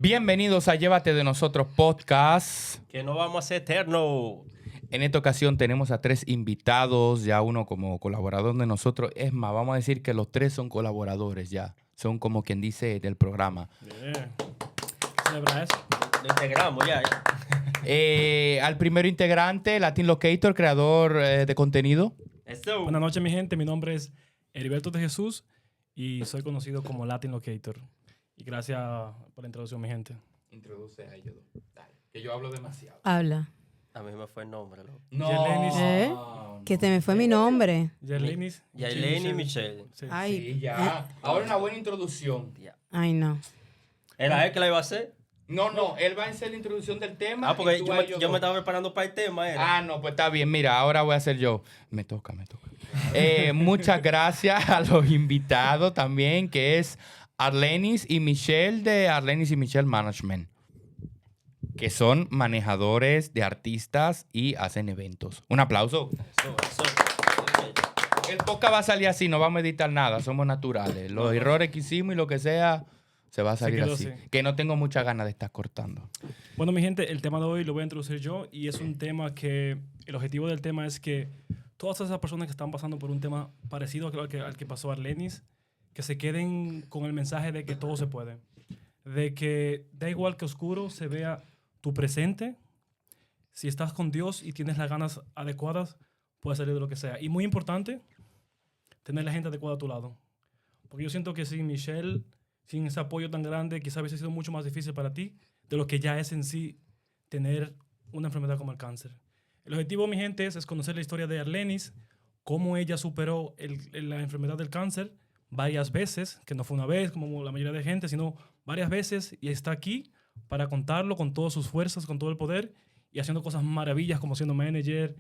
Bienvenidos a Llévate de Nosotros Podcast. Que no vamos a ser eternos. En esta ocasión tenemos a 3 invitados, ya uno como colaborador de nosotros. Es más, vamos a decir que los 3 son colaboradores ya. Son como quien dice del programa. Bien. ¿Celebra eso? Lo integramos ya. Al primer integrante, Latin Locator, creador de contenido. Eso. Buenas noches, mi gente. Mi nombre es Heriberto de Jesús y soy conocido como Latin Locator. Y gracias por la introducción, mi gente. Introduce a ellos dos. Dale, que yo hablo demasiado. Habla. A mí me fue el nombre, loco. Yerlenis. Que te me fue mi nombre. Yerlenis. Yaileni y Michelle. Sí. Ay, Sí, ya. Ahora una buena introducción. Ya. ay, no. ¿Era él que la iba a hacer? No, él va a hacer la introducción del tema. Porque y tú yo a me, ellos yo dos. me estaba preparando para el tema. Era. No, pues está bien. Mira, ahora voy a hacer yo. Me toca. Muchas gracias a los invitados también, que es Arlenis y Michelle de Arlenis y Michelle Management, que son manejadores de artistas y hacen eventos. Un aplauso. Eso. El podcast va a salir así, no vamos a editar nada, somos naturales. Los errores que hicimos y lo que sea, se va a salir quedó así. así. Que no tengo muchas ganas de estar cortando. Bueno, mi gente, el tema de hoy lo voy a introducir yo y es un tema que el objetivo del tema es que todas esas personas que están pasando por un tema parecido al que pasó Arlenis, que se queden con el mensaje de que todo se puede. De que da igual que oscuro se vea tu presente. Si estás con Dios y tienes las ganas adecuadas, puedes salir de lo que sea. Y muy importante, tener la gente adecuada a tu lado. Porque yo siento que sin Michelle, sin ese apoyo tan grande, quizás hubiese sido mucho más difícil para ti de lo que ya es en sí tener una enfermedad como el cáncer. El objetivo, mi gente, es conocer la historia de Arlenis, cómo ella superó la enfermedad del cáncer varias veces, que no fue una vez como la mayoría de gente, sino varias veces, y está aquí para contarlo con todas sus fuerzas, con todo el poder, y haciendo cosas maravillas como siendo manager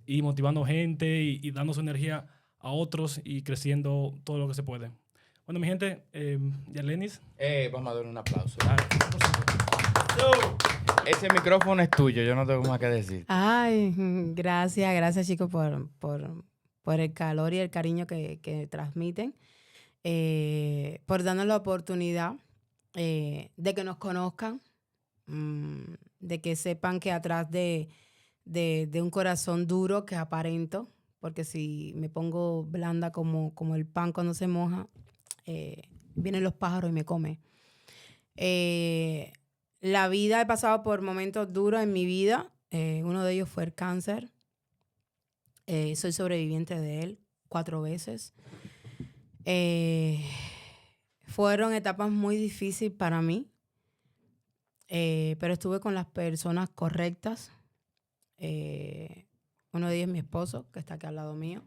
y motivando gente y dando su energía a otros y creciendo todo lo que se puede. Bueno, mi gente, Yarlenis. Vamos a dar un aplauso. Eso. Ese micrófono es tuyo, yo no tengo más que decir. Ay, gracias chicos por el calor y el cariño que transmiten. Por darnos la oportunidad de que nos conozcan, de que sepan que atrás de un corazón duro que aparento, porque si me pongo blanda como el pan cuando se moja, vienen los pájaros y me comen. La vida, he pasado por momentos duros en mi vida. Uno de ellos fue el cáncer. Soy sobreviviente de él 4 veces. Fueron etapas muy difíciles para mí, pero estuve con las personas correctas. Uno de ellos es mi esposo, que está aquí al lado mío,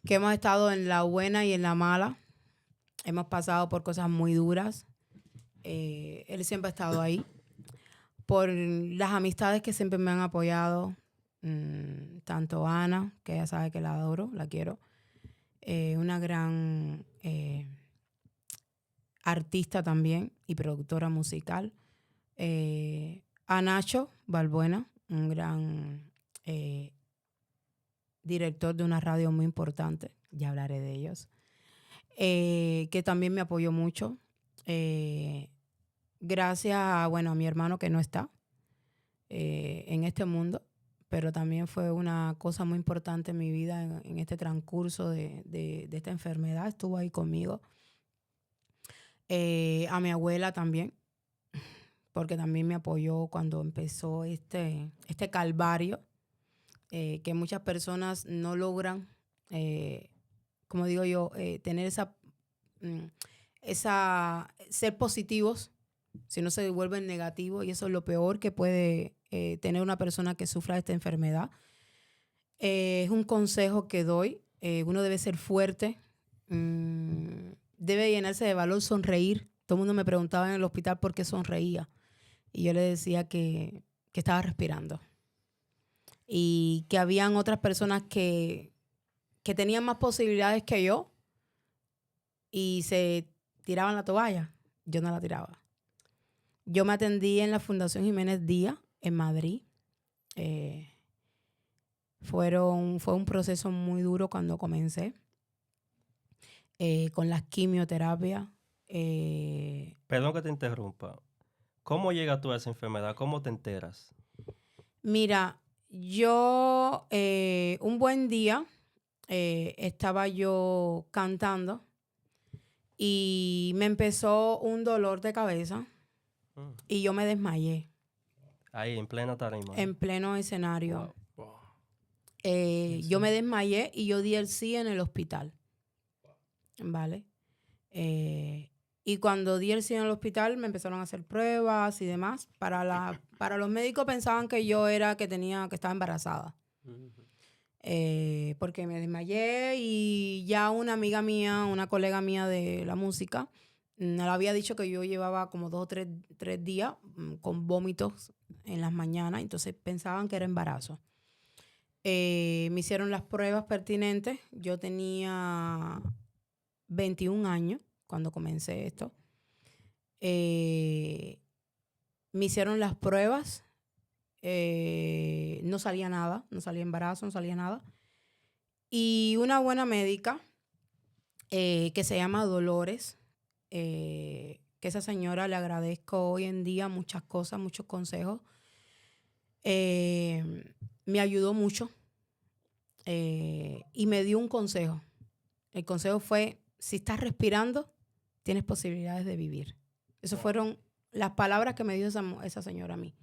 que hemos estado en la buena y en la mala. Hemos pasado por cosas muy duras. Él siempre ha estado ahí. Por las amistades que siempre me han apoyado, tanto Ana, que ella sabe que la adoro, la quiero, una gran artista también y productora musical, a Nacho Balbuena, un gran director de una radio muy importante, ya hablaré de ellos, que también me apoyó mucho. Gracias a mi hermano que no está en este mundo, pero también fue una cosa muy importante en mi vida en este transcurso de esta enfermedad. Estuvo ahí conmigo. A mi abuela también, porque también me apoyó cuando empezó este calvario, que muchas personas no logran, como digo yo, tener ser positivos, si no se vuelven negativos, y eso es lo peor que puede tener una persona que sufra esta enfermedad. Es un consejo que doy. Uno debe ser fuerte, debe llenarse de valor, sonreír. Todo el mundo me preguntaba en el hospital por qué sonreía, y yo le decía que estaba respirando, y que habían otras personas que tenían más posibilidades que yo y se tiraban la toalla. Yo no la tiraba. Yo me atendí en la Fundación Jiménez Díaz, en Madrid. Fue un proceso muy duro cuando comencé, con las quimioterapias. Perdón que te interrumpa. ¿Cómo llegas tú a esa enfermedad? ¿Cómo te enteras? Mira, yo un buen día estaba yo cantando y me empezó un dolor de cabeza Mm. y yo me desmayé Ahí, en plena tarima. en pleno escenario. Wow. Yo me desmayé y yo di el sí en el hospital. ¿Vale? Y cuando di el sí en el hospital me empezaron a hacer pruebas y demás. Para los médicos pensaban que yo que estaba embarazada. Porque me desmayé y ya una amiga mía, una colega mía de la música, me había dicho que yo llevaba como 2 o 3 días con vómitos en las mañanas, entonces pensaban que era embarazo. Me hicieron las pruebas pertinentes. Yo tenía 21 años cuando comencé esto. Me hicieron las pruebas. No salía nada, no salía embarazo, no salía nada. Y una buena médica que se llama Dolores, que esa señora le agradezco hoy en día muchas cosas, muchos consejos. Me ayudó mucho y me dio un consejo. El consejo fue, si estás respirando, tienes posibilidades de vivir. Esas fueron las palabras que me dio esa señora a mí,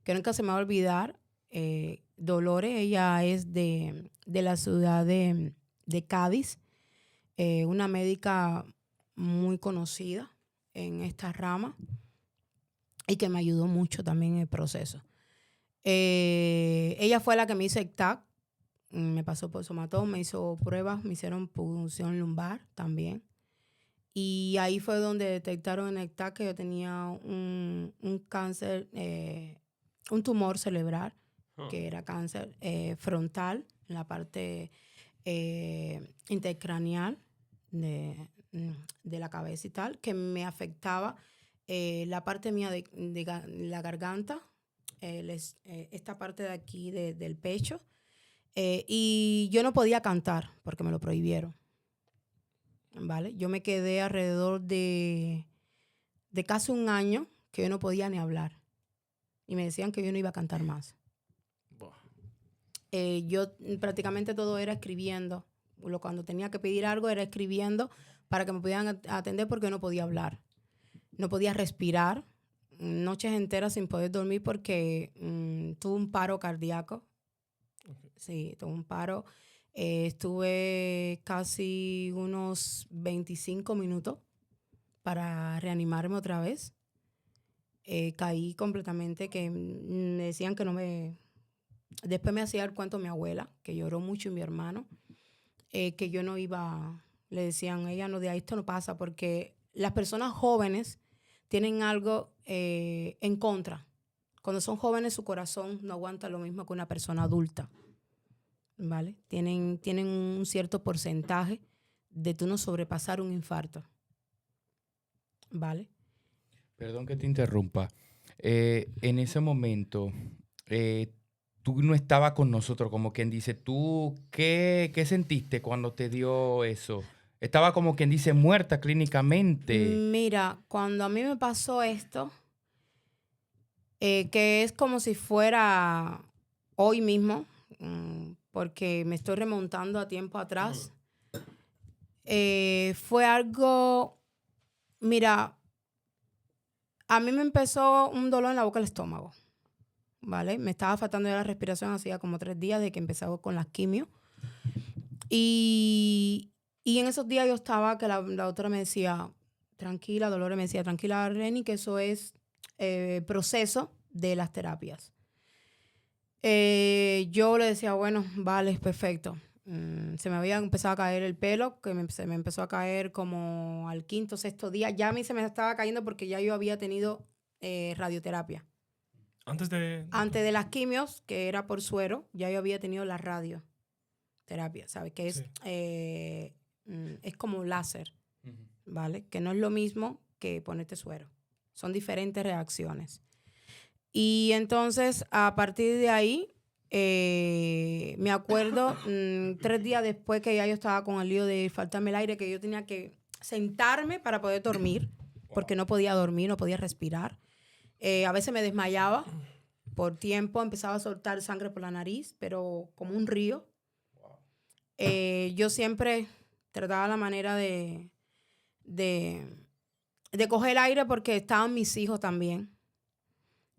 que nunca se me va a olvidar. Dolores, ella es de la ciudad de Cádiz, una médica muy conocida en esta rama y que me ayudó mucho también en el proceso. Ella fue la que me hizo ECTAC, me pasó por somatón, me hizo pruebas, me hicieron punción lumbar también. Y ahí fue donde detectaron en ECTAC que yo tenía un cáncer, un tumor cerebral, que era cáncer frontal, en la parte intercraneal de la cabeza y tal, que me afectaba la parte mía de la garganta, esta parte de aquí del pecho, y yo no podía cantar porque me lo prohibieron. ¿Vale? Yo me quedé alrededor de casi un año que yo no podía ni hablar. Y me decían que yo no iba a cantar más. Yo prácticamente todo era escribiendo. Cuando tenía que pedir algo era escribiendo para que me pudieran atender porque no podía hablar. No podía respirar. Noches enteras sin poder dormir porque tuve un paro cardíaco. Okay. Sí, tuve un paro. Estuve casi unos 25 minutos para reanimarme otra vez. Caí completamente, que me decían que no me... Después me hacía el cuento mi abuela, que lloró mucho, y mi hermano, que yo no iba... Le decían, ella no, de ahí esto no pasa, porque las personas jóvenes tienen algo en contra. Cuando son jóvenes, su corazón no aguanta lo mismo que una persona adulta. ¿Vale? Tienen un cierto porcentaje de tú no sobrepasar un infarto. ¿Vale? Perdón que te interrumpa. En ese momento, tú no estabas con nosotros, como quien dice. ¿Tú qué sentiste cuando te dio eso? Estaba como quien dice muerta clínicamente. Mira, cuando a mí me pasó esto, que es como si fuera hoy mismo, porque me estoy remontando a tiempo atrás, fue algo, mira, a mí me empezó un dolor en la boca del estómago, ¿vale? Me estaba faltando de la respiración hacía como 3 días de que empecé con las quimios. Y en esos días yo estaba, que la doctora me decía, tranquila, Dolores me decía, tranquila, Reni, que eso es proceso de las terapias. Yo le decía, bueno, vale, perfecto. Se me había empezado a caer el pelo, que se me empezó a caer como al 5º, 6º día. Ya a mí se me estaba cayendo porque ya yo había tenido radioterapia. Antes de las quimios, que era por suero, ya yo había tenido la radioterapia, ¿sabes? Que es, sí. Es como láser, ¿vale? Que no es lo mismo que ponerte suero. Son diferentes reacciones. Y entonces, a partir de ahí, me acuerdo 3 días después que ya yo estaba con el lío de faltarme el aire, que yo tenía que sentarme para poder dormir, porque no podía dormir, no podía respirar. A veces me desmayaba por tiempo, empezaba a soltar sangre por la nariz, pero como un río. Yo siempre trataba la manera de coger aire porque estaban mis hijos también.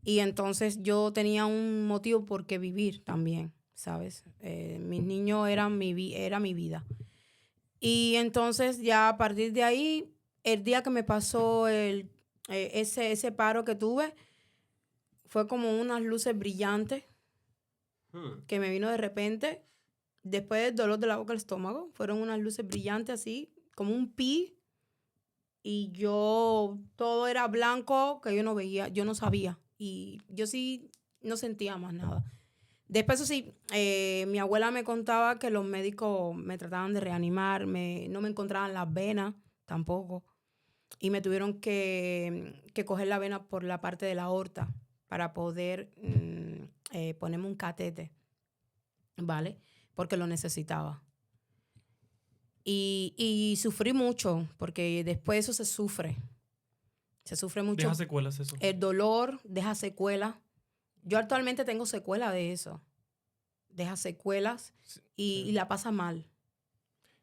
Y entonces yo tenía un motivo por qué vivir también, ¿sabes? Mis niños era mi vida. Y entonces ya a partir de ahí, el día que me pasó ese paro que tuve, fue como unas luces brillantes que me vino de repente. Después del dolor de la boca del estómago, fueron unas luces brillantes así, como un pi. Y todo era blanco que yo no veía, yo no sabía. Y yo sí no sentía más nada. Después, eso sí, mi abuela me contaba que los médicos me trataban de reanimar, no me encontraban las venas tampoco. Y me tuvieron que coger la vena por la parte de la aorta para poder ponerme un catete, ¿vale? Porque lo necesitaba. Y sufrí mucho, porque después eso se sufre. Se sufre mucho. Deja secuelas eso. El dolor deja secuelas. Yo actualmente tengo secuelas de eso. Deja secuelas y la pasa mal.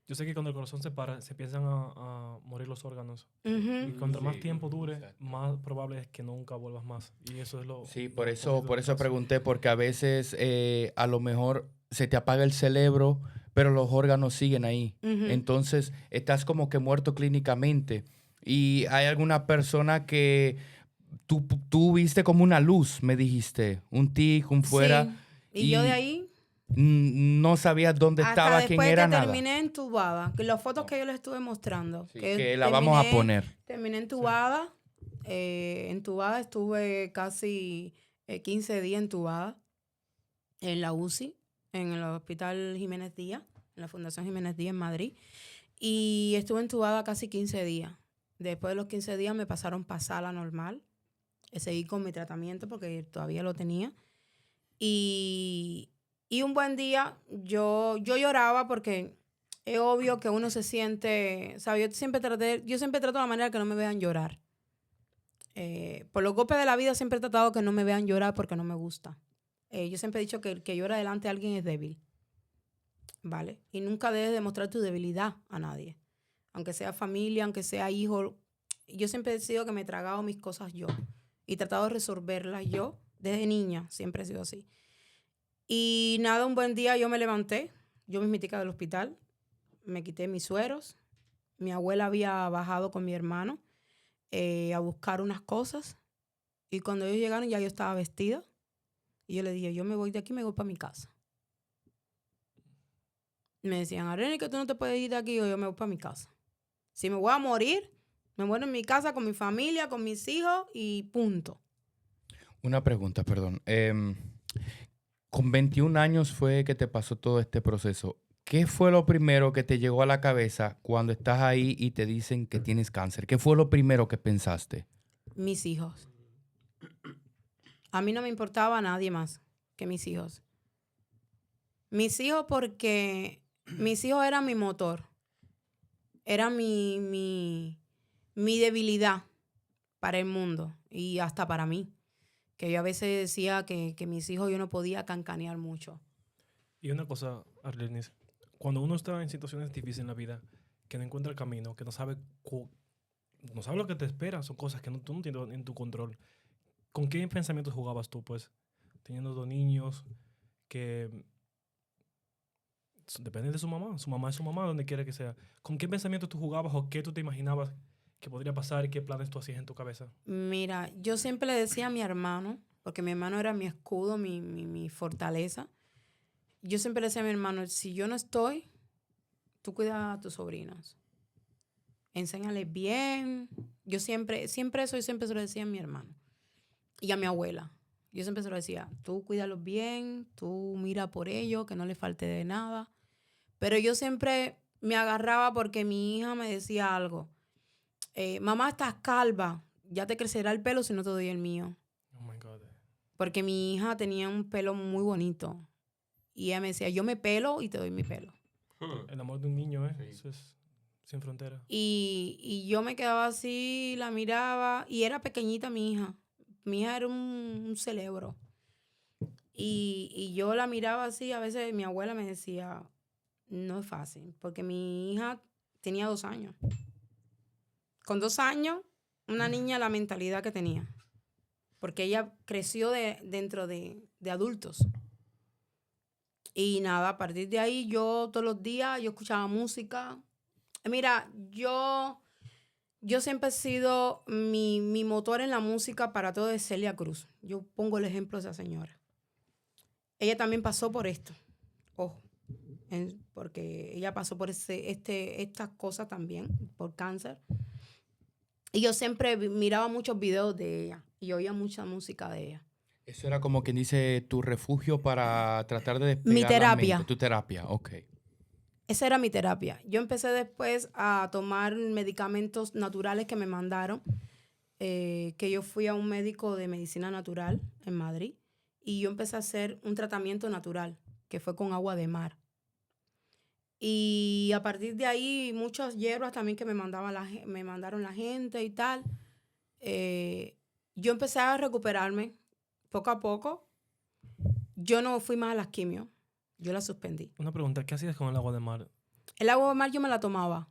Yo sé que cuando el corazón se para, se empiezan a morir los órganos. Uh-huh. Y cuanto más tiempo dure, más probable es que nunca vuelvas más. Y eso es lo... Sí, por eso pregunté, porque a veces a lo mejor se te apaga el cerebro, pero los órganos siguen ahí. Uh-huh. Entonces, estás como que muerto clínicamente. Y hay alguna persona que tú viste como una luz, me dijiste, un tic, un fuera. Sí. Y yo de ahí... No sabías dónde estaba, quién era, nada. Hasta después que terminé entubada. Que las fotos que yo les estuve mostrando. Sí, que la vamos a poner. Terminé entubada. Entubada estuve casi 15 días entubada en la UCI, en el Hospital Jiménez Díaz, en la Fundación Jiménez Díaz en Madrid. Y estuve entubada casi 15 días. Después de los 15 días me pasaron para sala normal. Seguí con mi tratamiento porque todavía lo tenía. Y un buen día yo lloraba porque es obvio que uno se siente, ¿sabes? Yo siempre trato de la manera que no me vean llorar. Por los golpes de la vida siempre he tratado que no me vean llorar porque no me gusta. Yo siempre he dicho que el que llora delante de alguien es débil, ¿vale? Y nunca debes demostrar tu debilidad a nadie. Aunque sea familia, aunque sea hijo. Yo siempre he decidido que me he tragado mis cosas yo. Y he tratado de resolverlas yo. Desde niña siempre he sido así. Y nada, un buen día yo me levanté, yo mismitica del hospital, me quité mis sueros. Mi abuela había bajado con mi hermano a buscar unas cosas. Y cuando ellos llegaron ya yo estaba vestida. Y yo le dije, yo me voy de aquí, me voy para mi casa. Me decían, Arleni, que tú no te puedes ir de aquí, o yo me voy para mi casa. Si me voy a morir, me muero en mi casa con mi familia, con mis hijos y punto. Una pregunta, perdón. Con 21 años fue que te pasó todo este proceso. ¿Qué fue lo primero que te llegó a la cabeza cuando estás ahí y te dicen que tienes cáncer? ¿Qué fue lo primero que pensaste? Mis hijos. A mí no me importaba nadie más que mis hijos. Mis hijos porque mis hijos eran mi motor. Era mi debilidad para el mundo y hasta para mí. Que yo a veces decía que mis hijos yo no podía cancanear mucho. Y una cosa, Arlenis, cuando uno está en situaciones difíciles en la vida, que no encuentra el camino, que no sabe lo que te espera, son cosas que tú no tienes en tu control. ¿Con qué pensamientos jugabas tú, pues? Teniendo dos niños que dependen de su mamá es su mamá, donde quiera que sea. ¿Con qué pensamientos tú jugabas o qué tú te imaginabas que podría pasar y qué planes tú hacías en tu cabeza? Mira, yo siempre le decía a mi hermano, porque mi hermano era mi escudo, mi fortaleza. Yo siempre le decía a mi hermano, si yo no estoy, tú cuida a tus sobrinos. Enséñales bien. Yo siempre se lo decía a mi hermano. Y a mi abuela. Yo siempre se lo decía, tú cuídalos bien, tú mira por ellos, que no les falte de nada. Pero yo siempre me agarraba porque mi hija me decía algo. Mamá, estás calva. Ya te crecerá el pelo si no te doy el mío. Oh my God. Porque mi hija tenía un pelo muy bonito. Y ella me decía, yo me pelo y te doy mi pelo. El amor de un niño, ¿eh? Sí. Eso es sin frontera. Y yo me quedaba así, la miraba. Y era pequeñita mi hija. mi hija era un cerebro. Y yo la miraba así, a veces mi abuela me decía, no es fácil, porque mi hija tenía 2 años. Con 2 años, una niña, la mentalidad que tenía. Porque ella creció dentro de adultos. Y nada, a partir de ahí, yo todos los días, yo escuchaba música. Mira, yo siempre he sido, mi motor en la música para todo es Celia Cruz. Yo pongo el ejemplo de esa señora. Ella también pasó por esto. Ojo. Porque ella pasó por estas cosas también, por cáncer. Y yo siempre miraba muchos videos de ella y oía mucha música de ella. Eso era como quien dice tu refugio para tratar de despegar Mi terapia. la mente. Tu terapia, ok. Esa era mi terapia. Yo empecé después a tomar medicamentos naturales que me mandaron, que yo fui a un médico de medicina natural en Madrid y yo empecé a hacer un tratamiento natural, que fue con agua de mar. Y a partir de ahí, muchas hierbas también que me mandaron la gente y tal. Yo empecé a recuperarme poco a poco. Yo no fui más a las quimios. Yo las suspendí. Una pregunta, ¿qué hacías con el agua de mar? El agua de mar yo me la tomaba.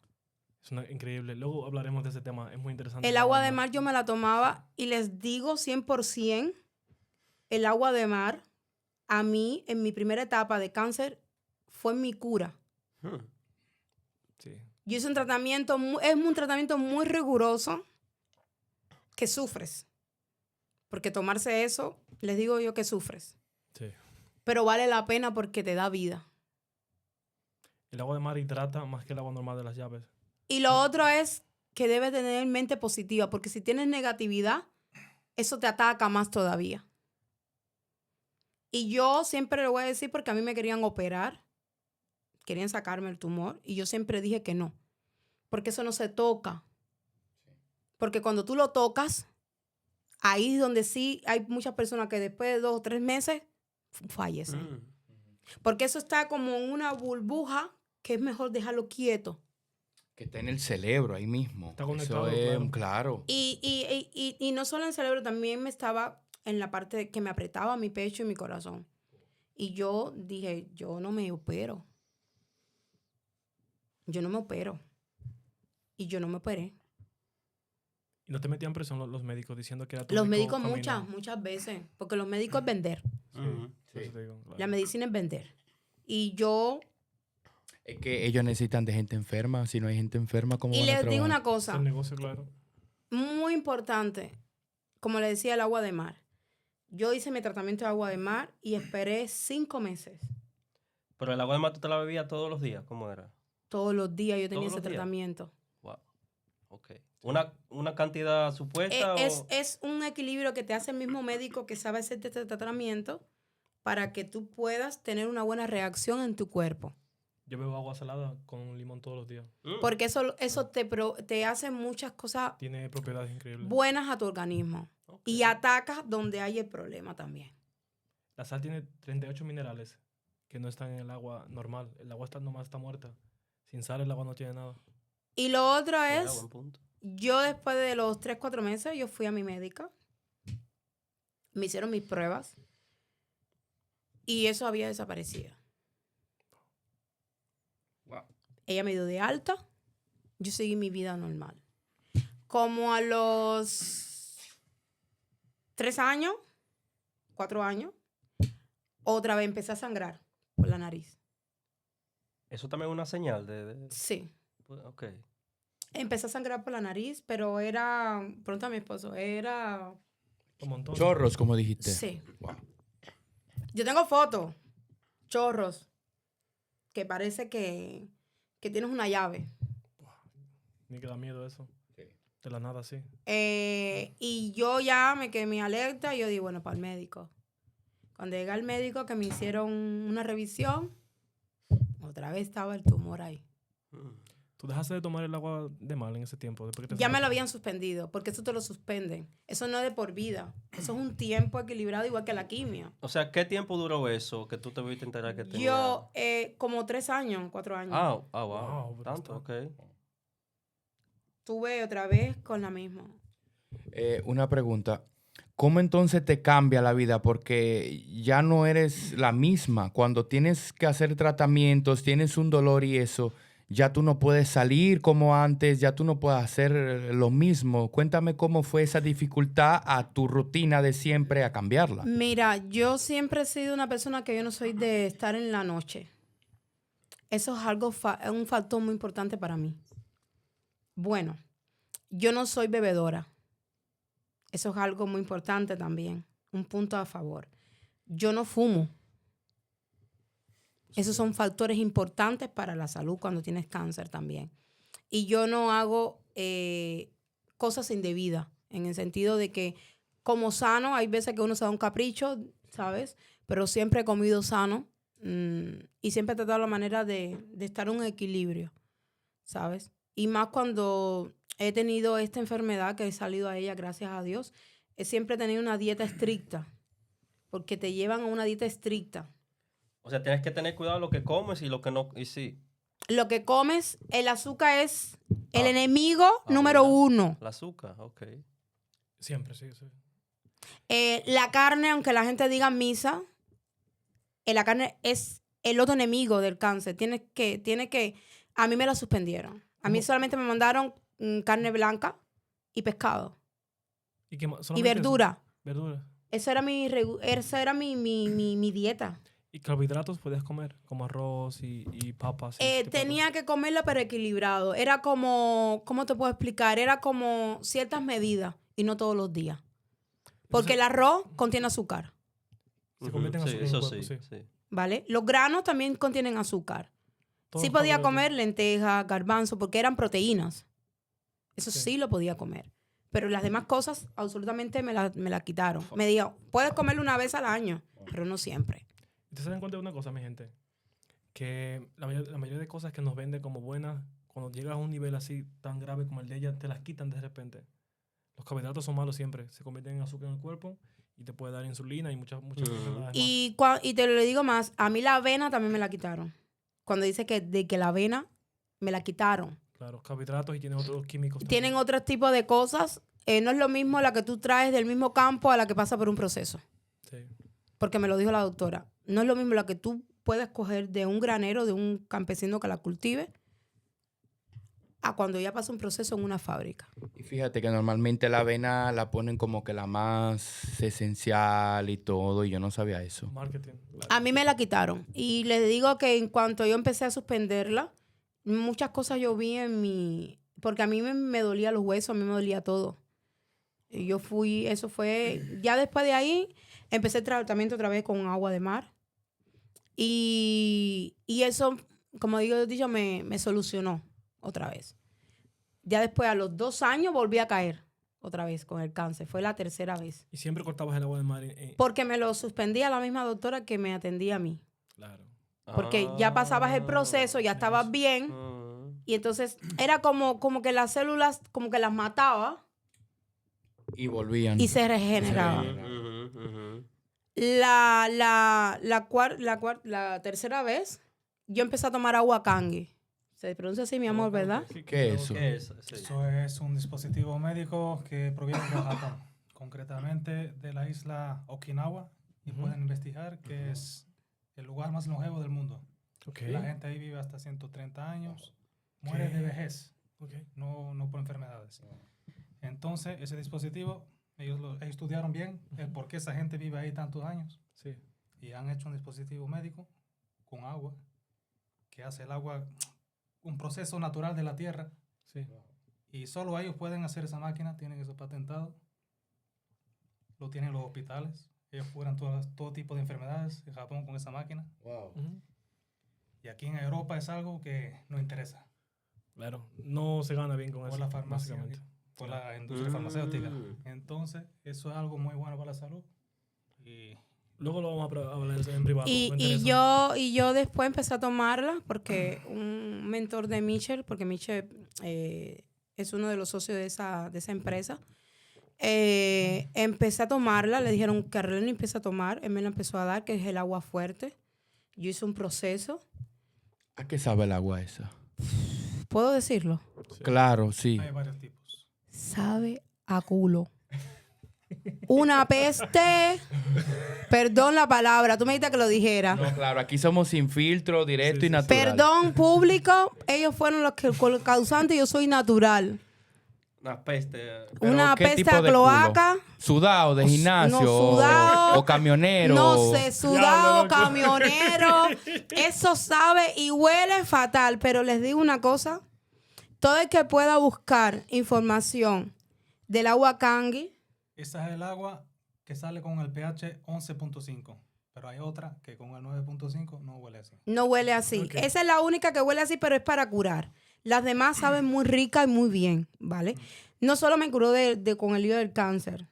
Es increíble. Luego hablaremos de ese tema. Es muy interesante. El agua de mar yo me la tomaba y les digo 100%, el agua de mar, a mí, en mi primera etapa de cáncer, fue mi cura. Sí. Yo hice un tratamiento, es un tratamiento muy riguroso que sufres. Porque tomarse eso, les digo yo que sufres. Sí. Pero vale la pena porque te da vida. El agua de mar hidrata más que el agua normal de las llaves. Y lo otro es que debes tener mente positiva, porque si tienes negatividad, eso te ataca más todavía. Y yo siempre lo voy a decir porque a mí me querían operar, querían sacarme el tumor, y yo siempre dije que no, porque eso no se toca. Porque cuando tú lo tocas, ahí es donde sí hay muchas personas que después de 2 o 3 meses fallecen. Porque eso está como en una burbuja que es mejor dejarlo quieto. Que está en el cerebro ahí mismo. Está conectado, Eso es, claro. claro. Y no solo en el cerebro, también me estaba en la parte que me apretaba mi pecho y mi corazón. Y yo dije, yo no me opero. Yo no me opero. Y yo no me operé. ¿Y no te metían presión los médicos diciendo que era tu Los único médicos camino? muchas veces. Porque los médicos es vender. Sí, por eso te digo, claro. La medicina es vender. Y yo... Es que ellos necesitan de gente enferma. Si no hay gente enferma, ¿cómo Y van a les digo trabajar? una Es cosa. el negocio, claro. Muy importante. Como le decía, el agua de mar. Yo hice mi tratamiento de agua de mar y esperé 5 meses. Pero el agua de mar tú te la bebías todos los días, ¿cómo era? Todos los días yo tenía ¿Todos ese los días? tratamiento. Wow. Ok. ¿Una cantidad supuesta o...? Es un equilibrio que te hace el mismo médico que sabe hacerte este tratamiento para que tú puedas tener una buena reacción en tu cuerpo. Yo bebo agua salada con limón todos los días. Porque eso te hace muchas cosas Tiene propiedades increíbles. buenas a tu organismo. Ok. Y atacas donde hay el problema también. La sal tiene 38 minerales que no están en el agua normal. El agua nomás está muerta. Sin sal el agua no tiene nada. Y lo otro Mira, es, buen punto. yo después de los 3, 4 meses, yo fui a mi médica. Me hicieron mis pruebas. Y eso había desaparecido. Wow. Ella me dio de alta. Yo seguí mi vida normal. Como a los 3 años, 4 años, otra vez empecé a sangrar por la nariz. Eso también es una señal de... Sí. Ok. Empecé a sangrar por la nariz, pero era, pronto a mi esposo, era... Un montón. Chorros, como dijiste. Sí. Wow. Yo tengo fotos, chorros, que parece que tienes una llave. Ni que da miedo eso. Sí. De la nada, sí. Y yo ya me quedé mi alerta y yo digo, bueno, para el médico. Cuando llegué al médico que me hicieron una revisión, otra vez estaba el tumor ahí. ¿Tú dejaste de tomar el agua de mar en ese tiempo? Después que te Ya me lo sacaste? habían suspendido, porque eso te lo suspenden. Eso no es de por vida. Eso es un tiempo equilibrado igual que la quimio. O sea, ¿qué tiempo duró eso que tú te viste enterar que tenía? Yo, como 3 años, 4 años. Wow. Wow, Tanto, ok. Tuve otra vez con la misma. Una pregunta. ¿cómo entonces te cambia la vida? Porque ya no eres la misma. Cuando tienes que hacer tratamientos, tienes un dolor y eso, ya tú no puedes salir como antes, ya tú no puedes hacer lo mismo. Cuéntame cómo fue esa dificultad a tu rutina de siempre a cambiarla. Mira, yo siempre he sido una persona que yo no soy de estar en la noche. Eso es algo, es un factor muy importante para mí. Bueno, yo no soy bebedora. Eso es algo muy importante también. Un punto a favor. Yo no fumo. Esos son factores importantes para la salud cuando tienes cáncer también. Y yo no hago cosas indebidas, en el sentido de que como sano, hay veces que uno se da un capricho, ¿sabes? Pero siempre he comido sano y siempre he tratado la manera de estar en un equilibrio, ¿sabes? Y más cuando he tenido esta enfermedad, que he salido a ella, gracias a Dios, he siempre tenido una dieta estricta, porque te llevan a una dieta estricta. O sea, tienes que tener cuidado lo que comes y lo que no. Y sí. Lo que comes, el azúcar es el enemigo número mira. 1. El azúcar, ok. Siempre, sí. La carne, aunque la gente diga misa, la carne es el otro enemigo del cáncer. Tiene que, a mí me la suspendieron. A mí solamente me mandaron carne blanca y pescado. Y verdura. Verdura. Esa era mi dieta. ¿Y carbohidratos podías comer? Como arroz y papas. Tenía que comerla, pero equilibrado. Era como, ¿cómo te puedo explicar? Era como ciertas medidas y no todos los días. Porque el arroz contiene azúcar. Se convierte en azúcar en el cuerpo, sí. ¿Vale? Los granos también contienen azúcar. Todos Sí los podía carbohidratos. comer lentejas, garbanzo, porque eran proteínas. Eso sí lo podía comer. Pero las demás cosas absolutamente me la quitaron. Me dijo, puedes comerlo una vez al año, pero no siempre. ¿Te das cuenta de una cosa, mi gente? Que la mayoría de cosas que nos venden como buenas, cuando llegas a un nivel así tan grave como el de ella, te las quitan de repente. Los carbohidratos son malos siempre. Se convierten en azúcar en el cuerpo y te puede dar insulina y muchas enfermedades más. Y te lo digo más, a mí la avena también me la quitaron. Cuando dice que la avena me la quitaron. Claro, carbohidratos y tienen otros químicos. Tienen otro tipo de cosas. No es lo mismo la que tú traes del mismo campo a la que pasa por un proceso. Sí. Porque me lo dijo la doctora. No es lo mismo la que tú puedes coger de un granero, de un campesino que la cultive, a cuando ya pasa un proceso en una fábrica. Y fíjate que normalmente la avena la ponen como que la más esencial y todo, y yo no sabía eso. Marketing. Claro. A mí me la quitaron. Y les digo que en cuanto yo empecé a suspenderla, muchas cosas yo vi en mi... Porque a mí me dolía los huesos, a mí me dolía todo. Y eso fue... Ya después de ahí, empecé el tratamiento otra vez con agua de mar. Y eso, como he dicho, me solucionó otra vez. Ya después, a los 2 años, volví a caer otra vez con el cáncer. Fue la tercera vez. Y siempre cortabas el agua del mar. Porque me lo suspendía la misma doctora que me atendía a mí. Claro. Porque ya pasabas el proceso, ya estabas bien. Y entonces era como que las células, como que las mataba. Y volvían. Y se regeneraban. La tercera vez, yo empecé a tomar agua Kangi. Se pronuncia así, mi amor, ¿verdad? ¿Qué es eso? ¿Qué es? Sí. Eso es un dispositivo médico que proviene de Japón, concretamente de la isla Okinawa, y pueden investigar que es el lugar más longevo del mundo. Okay. La gente ahí vive hasta 130 años, muere de vejez, no por enfermedades. Entonces, ese dispositivo, ellos estudiaron bien el por qué esa gente vive ahí tantos años. Sí. Y han hecho un dispositivo médico con agua que hace el agua un proceso natural de la tierra. Sí. Y solo ellos pueden hacer esa máquina, tienen eso patentado. Lo tienen los hospitales. Ellos curan todo tipo de enfermedades en Japón con esa máquina. Wow. Y aquí en Europa es algo que no interesa. Claro. No se gana bien con eso. Por la farmacia, básicamente. por la industria farmacéutica. Entonces, eso es algo muy bueno para la salud. Y Luego lo vamos a hablar en privado. Y yo después empecé a tomarla porque un mentor de Michelle, porque Michelle es uno de los socios de esa empresa, empecé a tomarla, le dijeron que Arlene empieza a tomar, él me la empezó a dar, que es el agua fuerte. Yo hice un proceso. ¿A qué sabe el agua esa? ¿Puedo decirlo? Sí. Claro, sí. hay varios tipos. Sabe a culo. una peste. Perdón la palabra, tú me dijiste que lo dijera. No, claro, aquí somos sin filtro, directo y natural. Perdón, público, ellos fueron los causantes, yo soy natural. Una peste. Pero, Una ¿qué peste tipo a de cloaca. culo? ¿Sudado de gimnasio? No, sudado. O camionero. No sé, sudado, Diablo, loco. camionero. Eso sabe y huele fatal. Pero les digo una cosa. Todo el que pueda buscar información del agua Cangui, Esa es el agua que sale con el pH 11.5. Pero hay otra que con el 9.5 no huele así. no huele así. Ok. Esa es la única que huele así, pero es para curar. Las demás saben muy rica y muy bien, ¿vale? No solo me curó con el lío del cáncer,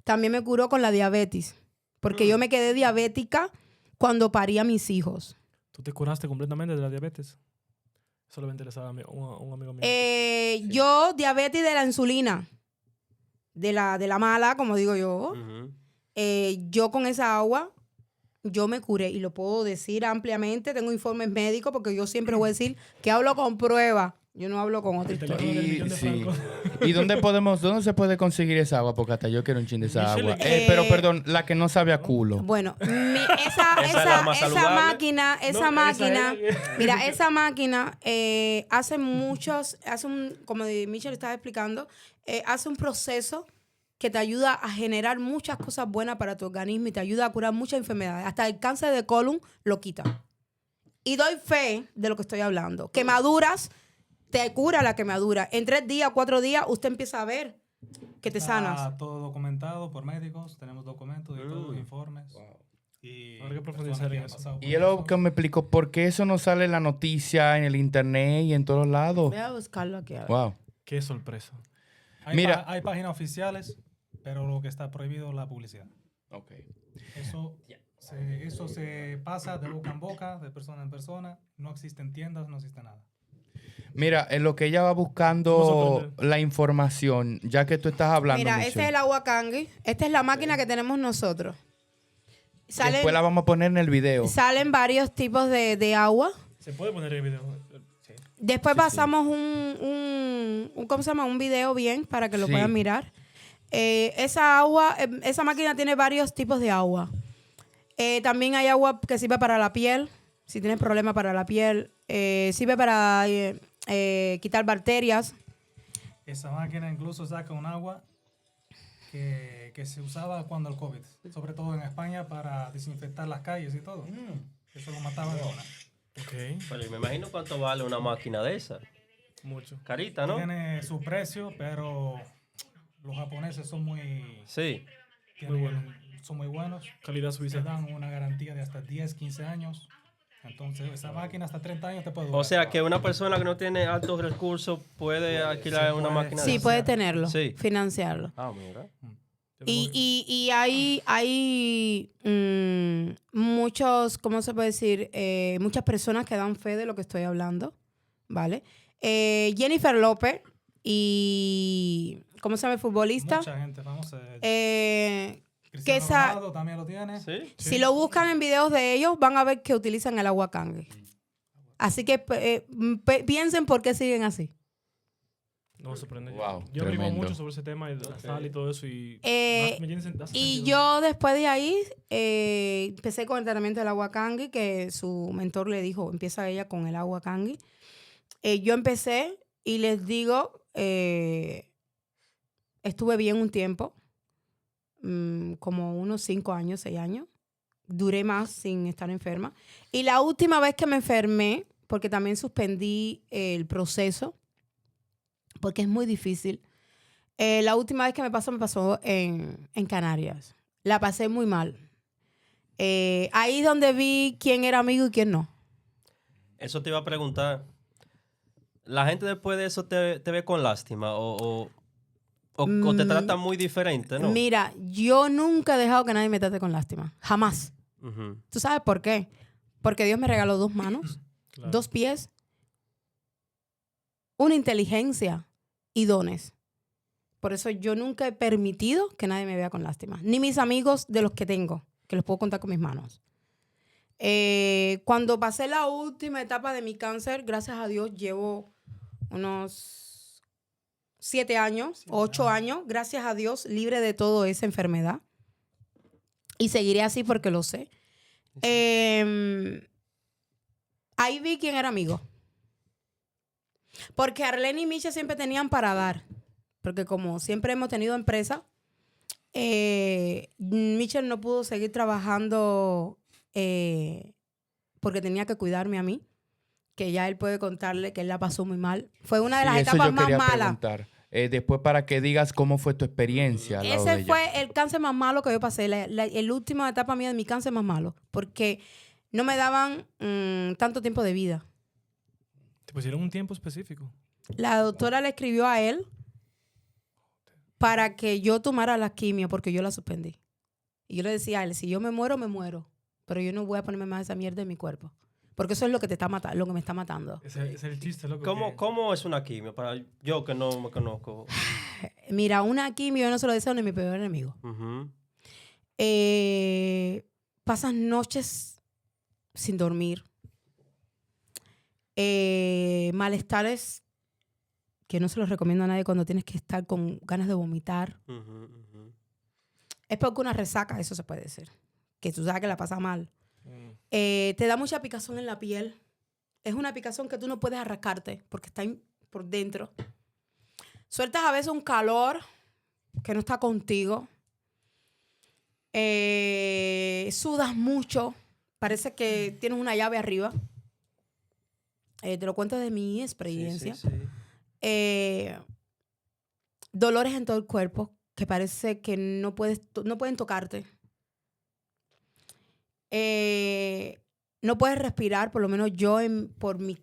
también me curó con la diabetes. Porque yo me quedé diabética cuando parí a mis hijos. ¿Tú te curaste completamente de la diabetes? Eso le interesaba a un amigo mío. Yo, diabetes de la insulina, de la mala, como digo yo. Ujú. Yo con esa agua, yo me curé y lo puedo decir ampliamente. Tengo informes médicos porque yo siempre voy a decir que hablo con pruebas. Yo no hablo con otra El historia. teléfono del Y, millón de sí. francos. ¿Y dónde se puede conseguir esa agua? Porque hasta yo quiero un chin de esa Michelle, agua. Pero perdón, la que no sabe a Oh. culo. Bueno, Esa es la más esa saludable. máquina, No, máquina, esa es. mira, esa máquina como Michelle estaba explicando, hace un proceso que te ayuda a generar muchas cosas buenas para tu organismo y te ayuda a curar muchas enfermedades. Hasta el cáncer de colon lo quita. Y doy fe de lo que estoy hablando. Quemaduras, te cura la quemadura. En 3 días, 4 días, usted empieza a ver que te sanas. Está todo documentado por médicos. Tenemos documentos y todo, informes. Y Habrá que personas profundizar que en han eso. pasado por Y es lo eso. que me explicó, ¿por qué eso no sale en la noticia, en el internet y en todos lados? Voy a buscarlo aquí. A ver. Wow. Qué sorpresa. Mira. Hay páginas oficiales, pero lo que está prohibido es la publicidad. Okay. Eso se pasa de boca en boca, de persona en persona. No existen tiendas, no existe nada. Mira, en lo que ella va Vamos a buscando aprender. la información, ya que tú estás hablando, Mira, Michelle, este es el agua Cangui. Esta es la máquina que tenemos nosotros. después la vamos a poner en el video. Salen varios tipos de agua. ¿Se puede poner el video? Sí. Después pasamos ¿cómo se llama? Un video bien para que lo Sí. puedan mirar. Esa agua, esa máquina tiene varios tipos de agua. También hay agua que sirve para la piel. Si tienes problemas para la piel, sirve para quitar bacterias. Esa máquina incluso saca un agua que se usaba cuando el COVID, sobre todo en España, para desinfectar las calles y todo. Eso lo mataba de una. Ok. Pero me imagino cuánto vale una máquina de esa. Mucho. Carita, ¿no? Tiene su precio, pero los japoneses son Sí. son muy buenos. Calidad Se suiza. dan una garantía de hasta 10, 15 años. Entonces, esa máquina hasta 30 años te puede durar. O sea que una persona que no tiene altos recursos puede alquilar Se una puede. máquina de Sí, esa. puede tenerlo, Sí. financiarlo. Ah, mira. Y hay muchos, ¿cómo se puede decir? Muchas personas que dan fe de lo que estoy hablando, ¿vale? Jennifer López y, ¿cómo se llama el futbolista? Mucha gente famosa. Que Cristiano esa- Ronaldo también lo tiene. ¿Sí? Si lo buscan en videos de ellos, van a ver que utilizan el agua Cangui. Así que piensen por qué siguen así. No me sorprende. Wow, Yo averiguo tremendo. mucho sobre ese tema y de la sal y todo eso y hace Y sentido. yo después de ahí empecé con el tratamiento del agua Cangui, que su mentor le dijo, empieza ella con el agua Cangui. Yo empecé y les digo, estuve bien un tiempo, como unos 5 años, 6 años. Duré más sin estar enferma. Y la última vez que me enfermé, porque también suspendí el proceso, porque es muy difícil. La última vez que me pasó en Canarias. La pasé muy mal. Ahí es donde vi quién era amigo y quién no. Eso te iba a preguntar. ¿La gente después de eso te ve con lástima o te trata muy diferente, no? Mira, yo nunca he dejado que nadie me trate con lástima. Jamás. Ujú. ¿Tú sabes por qué? Porque Dios me regaló 2 manos, Claro. 2 pies, una inteligencia y dones. Por eso yo nunca he permitido que nadie me vea con lástima. Ni mis amigos de los que tengo, que los puedo contar con mis manos. Cuando pasé la última etapa de mi cáncer, gracias a Dios, llevo unos 7 años, 8 años, gracias a Dios, libre de toda esa enfermedad. Y seguiré así porque lo sé. Ahí vi quién era amigo. Porque Arlene y Michelle siempre tenían para dar. Porque como siempre hemos tenido empresa, Michelle no pudo seguir trabajando porque tenía que cuidarme a mí. Que ya él puede contarle que él la pasó muy mal. Fue una de las etapas más malas. Después para que digas cómo fue tu experiencia. Al lado de Ese ella. fue el cáncer más malo que yo pasé. El última etapa mía de mi cáncer más malo. Porque no me daban tanto tiempo de vida. Te pusieron un tiempo específico. La doctora le escribió a él para que yo tomara la quimio porque yo la suspendí. Y yo le decía a él, si yo me muero, me muero. Pero yo no voy a ponerme más esa mierda en mi cuerpo. Porque eso es lo que te está matando, lo que me está matando. Ese es el chiste, loco. ¿Cómo es una quimio? Para yo que no me conozco. Mira, una quimio yo no se lo deseo ni a mi peor enemigo. Ujú. Pasas noches sin dormir. Malestares que no se los recomiendo a nadie cuando tienes que estar con ganas de vomitar. Ujú, ujú. Es porque una resaca, eso se puede decir. Que tú sabes que la pasas mal. Te da mucha picazón en la piel. Es una picazón que tú no puedes arrancarte porque está por dentro. Sueltas a veces un calor que no está contigo. Sudas mucho. Parece que tienes una llave arriba. Te lo cuento de mi experiencia. Sí, sí, sí. Dolores en todo el cuerpo que parece que no pueden tocarte. No puedes respirar, por lo menos yo por mi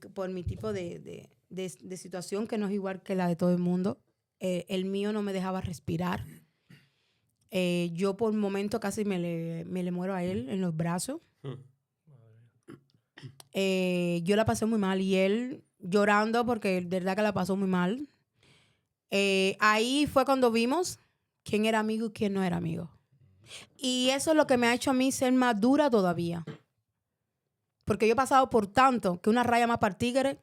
tipo de situación, que no es igual que la de todo el mundo. El mío no me dejaba respirar. Yo por un momento casi me le muero a él en los brazos. Yo la pasé muy mal y él llorando porque de verdad que la pasó muy mal. Ahí fue cuando vimos quién era amigo y quién no era amigo. Y eso es lo que me ha hecho a mí ser más dura todavía. Porque yo he pasado por tanto que una raya más para el tigre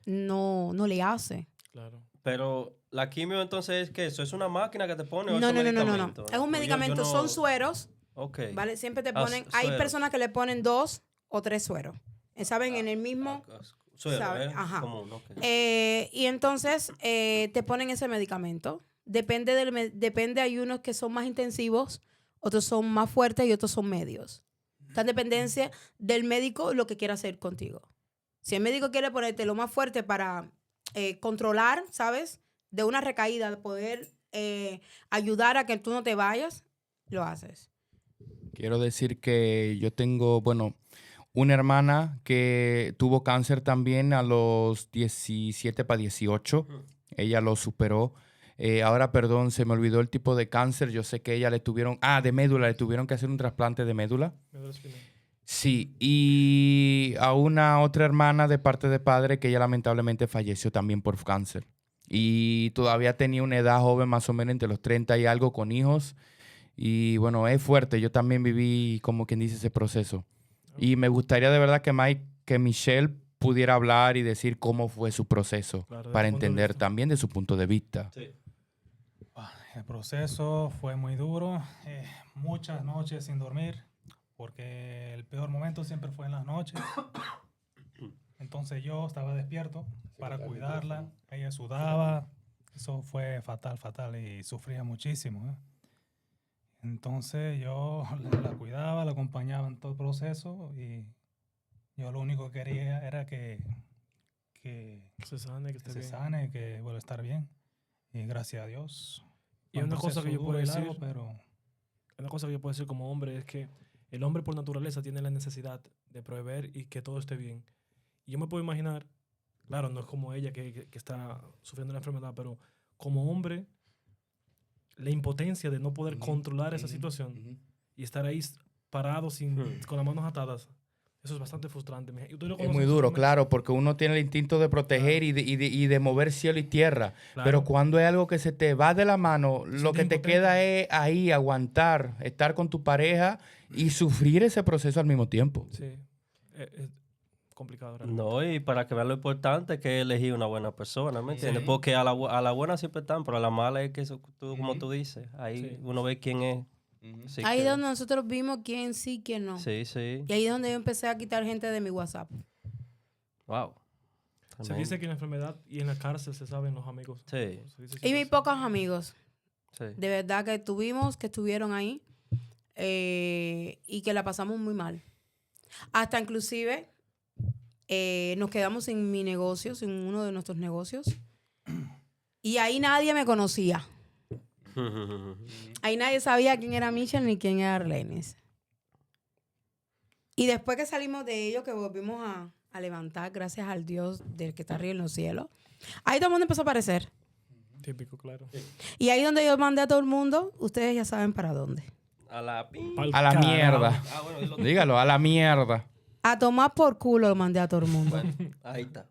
no le hace. Claro. Pero la quimio entonces, ¿qué es eso? ¿Es una máquina que te pone o No, es un no. medicamento? Es un medicamento, Yo no- son sueros, Ok. ¿vale? Siempre te ponen, hay suero. personas que le ponen 2 o 3 sueros. ¿Saben? En el mismo. Suero, ¿sabe? ¿eh? Ajá. Común, ok. Y entonces te ponen ese medicamento. Depende, hay unos que son más intensivos, otros son más fuertes y otros son medios. Está en dependencia del médico lo que quiera hacer contigo. Si el médico quiere ponerte lo más fuerte para controlar, ¿sabes? De una recaída, poder ayudar a que tú no te vayas, lo haces. Quiero decir que yo tengo, una hermana que tuvo cáncer también a los 17 para 18. Ella lo superó. Ahora, perdón, se me olvidó el tipo de cáncer. Yo sé que ella le tuvieron... de médula. Le tuvieron que hacer un trasplante de médula. Sí, y a una otra hermana de parte de padre que ella lamentablemente falleció también por cáncer. Y todavía tenía una edad joven, más o menos entre los 30 y algo, con hijos. Y bueno, es fuerte. Yo también viví, como quien dice, ese proceso. Y me gustaría de verdad que Michelle pudiera hablar y decir cómo fue su proceso, Claro, para desde su punto de entender vista. también de su punto de vista. Sí. El proceso fue muy duro, muchas noches sin dormir, porque el peor momento siempre fue en las noches. Entonces yo estaba despierto para cuidarla, ella sudaba, eso fue fatal, fatal y sufría muchísimo, ¿eh? Entonces yo la cuidaba, la acompañaba en todo el proceso y yo lo único que quería era que Se sane, que esté se bien. sane, que vuelva a estar bien. Y gracias a Dios. Y Fue un una cosa que proceso yo puedo duro y decir, largo, pero una cosa que yo puedo decir como hombre es que el hombre por naturaleza tiene la necesidad de proveer y que todo esté bien. Y yo me puedo imaginar, claro, no es como ella que está sufriendo la enfermedad, pero como hombre, la impotencia de no poder controlar esa situación y estar ahí parado con las manos atadas, eso es bastante frustrante. Y tú lo Es conoces muy duro, personalmente. claro, porque uno tiene el instinto de proteger y de mover cielo y tierra. Claro. Pero cuando hay algo que se te va de la mano, lo que te impotente. queda es ahí aguantar, estar con tu pareja y sufrir ese proceso al mismo tiempo. Sí. complicado realmente. No, y para que vean lo importante que es elegir una buena persona, ¿me entiendes? Porque a la buena siempre están, pero a la mala es que eso, como tú dices, ahí uno ve quién es. Así Ahí que- es donde nosotros vimos quién sí, quién no. Sí, sí. Y ahí es donde yo empecé a quitar gente de mi WhatsApp. Wow. Se dice que en la enfermedad y en la cárcel se saben los amigos. Sí, Se dice Y siempre mis así. pocos amigos, sí. de verdad que tuvimos, que estuvieron ahí y que la pasamos muy mal. Hasta inclusive nos quedamos sin mi negocio, sin uno de nuestros negocios. Y ahí nadie me conocía. Ahí nadie sabía quién era Michelle ni quién era Arlenis. Y después que salimos de ello, que volvimos a levantar, gracias al Dios del que está arriba en los cielos, ahí todo el mundo empezó a aparecer. Típico, claro. Y ahí donde yo mandé a todo el mundo, ustedes ya saben para dónde. A la pin. Pa'l A la carajo. mierda. Ah, bueno, y lo- Dígalo, a la mierda. A tomar por culo lo mandé a todo el mundo. Bueno, ahí está.